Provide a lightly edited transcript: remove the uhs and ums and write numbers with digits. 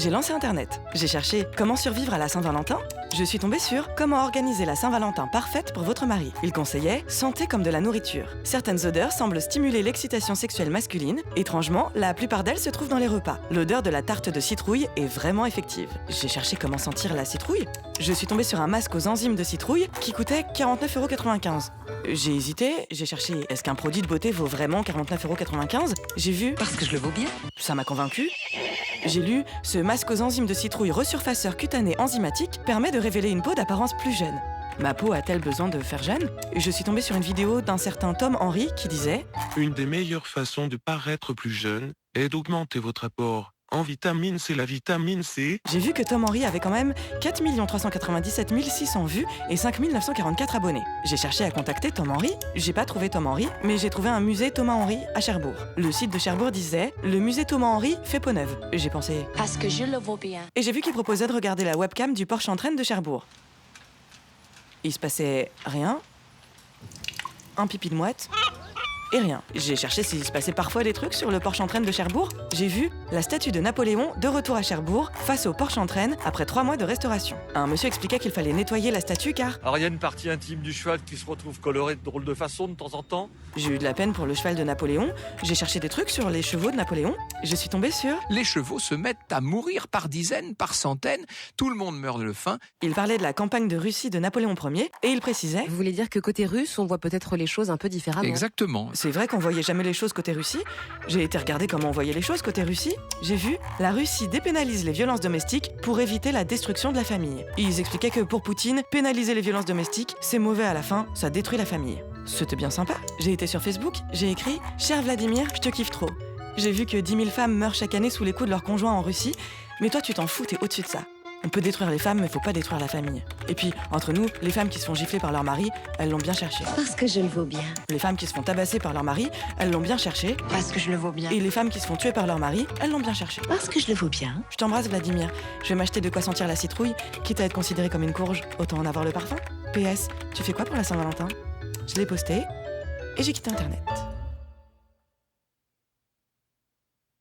J'ai lancé Internet. J'ai cherché comment survivre à la Saint-Valentin. Je suis tombée sur comment organiser la Saint-Valentin parfaite pour votre mari. Il conseillait santé comme de la nourriture. Certaines odeurs semblent stimuler l'excitation sexuelle masculine. Étrangement, la plupart d'elles se trouvent dans les repas. L'odeur de la tarte de citrouille est vraiment effective. J'ai cherché comment sentir la citrouille. Je suis tombée sur un masque aux enzymes de citrouille qui coûtait 49,95 €. J'ai hésité, j'ai cherché est-ce qu'un produit de beauté vaut vraiment 49,95 €. J'ai vu Parce que je le vaux bien. ça m'a convaincu. J'ai lu ce masque aux enzymes de citrouille resurfaceur cutané enzymatique permet de révéler une peau d'apparence plus jeune. Ma peau a-t-elle besoin de faire jeune? Je suis tombée sur une vidéo d'un certain Tom Henry qui disait Une des meilleures façons de paraître plus jeune est d'augmenter votre apport en vitamine C. La vitamine C. J'ai vu que Tom Henry avait quand même 4 397 600 vues et 5 944 abonnés. J'ai cherché à contacter Tom Henry, j'ai pas trouvé Tom Henry, mais j'ai trouvé un musée Thomas Henry à Cherbourg. Le site de Cherbourg disait « Le musée Thomas Henry fait peau neuve ». J'ai pensé... Parce que je le vaux bien. Et j'ai vu qu'il proposait de regarder la webcam du Porsche en traîne de Cherbourg. Il se passait rien, un pipi de mouette... et rien. J'ai cherché s'il se passait parfois des trucs sur le Porsche en traîne de Cherbourg. J'ai vu la statue de Napoléon de retour à Cherbourg face au Porsche en traîne après 3 mois de restauration. Un monsieur expliquait qu'il fallait nettoyer la statue car... Alors il y a une partie intime du cheval qui se retrouve colorée de drôle de façon de temps en temps. J'ai eu de la peine pour le cheval de Napoléon. J'ai cherché des trucs sur les chevaux de Napoléon. Je suis tombée sur... Les chevaux se mettent à mourir par dizaines, par centaines. Tout le monde meurt de faim. Il parlait de la campagne de Russie de Napoléon Ier et il précisait... Vous voulez dire que côté russe, on voit peut-être les choses un peu différemment. Exactement. C'est vrai qu'on voyait jamais les choses côté Russie. J'ai été regarder comment on voyait les choses côté Russie. J'ai vu, la Russie dépénalise les violences domestiques pour éviter la destruction de la famille. Ils expliquaient que pour Poutine, pénaliser les violences domestiques, c'est mauvais à la fin, ça détruit la famille. C'était bien sympa. J'ai été sur Facebook, j'ai écrit « Cher Vladimir, je te kiffe trop ». J'ai vu que 10 000 femmes meurent chaque année sous les coups de leur conjoint en Russie, mais toi tu t'en fous, t'es au-dessus de ça. On peut détruire les femmes, mais faut pas détruire la famille. Et puis, entre nous, les femmes qui se font gifler par leur mari, elles l'ont bien cherché. Parce que je le vaux bien. Les femmes qui se font tabasser par leur mari, elles l'ont bien cherché. Parce que je le vaux bien. Et les femmes qui se font tuer par leur mari, elles l'ont bien cherché. Parce que je le vaux bien. Je t'embrasse Vladimir. Je vais m'acheter de quoi sentir la citrouille, quitte à être considérée comme une courge, autant en avoir le parfum. PS, tu fais quoi pour la Saint-Valentin? Je l'ai posté et j'ai quitté Internet.